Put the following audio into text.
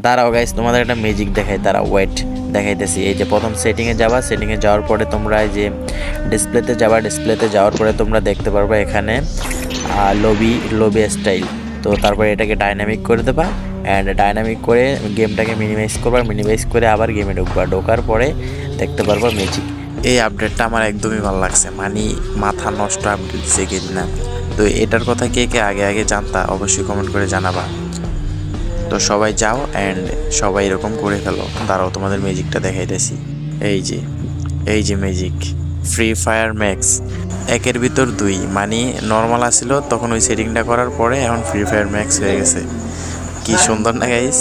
দাঁড়াও গাইস, তোমাদের একটা ম্যাজিক দেখাই, তারা ওয়েট দেখাইতেছি। এই যে প্রথম সেটিংয়ে যাবা, সেটিংয়ে যাওয়ার পরে তোমরা এই যে ডিসপ্লেতে যাবা, ডিসপ্লেতে যাওয়ার পরে তোমরা দেখতে পারবা এখানে লবি স্টাইল। তো তারপরে এটাকে ডাইনামিক করে দেবা, অ্যান্ড ডাইনামিক করে গেমটাকে মিনিমাইজ করবা, মিনিমাইজ করে আবার গেমে ঢুকবা, ঢোকার পরে দেখতে পারবা ম্যাজিক। এই আপডেটটা আমার একদমই ভালো লাগছে, মানে মাথা নষ্ট আপডেট দিছে গেম না। তো এটার কথা কে কে আগে আগে জানতা অবশ্যই কমেন্ট করে জানাবা। তো সবাই যাও অ্যান্ড সবাই এরকম করে ফেলো। দাঁড়াও তোমাদের ম্যাজিকটা দেখাইতেছি। এই যে ম্যাজিক, ফ্রি ফায়ার ম্যাক্স 1-এর ভিতর 2, মানে নর্মাল আসছিল তখন ওই সেটিংটা করার পরে এখন ফ্রি ফায়ার ম্যাক্স হয়ে গেছে। কি সুন্দর না গাইস?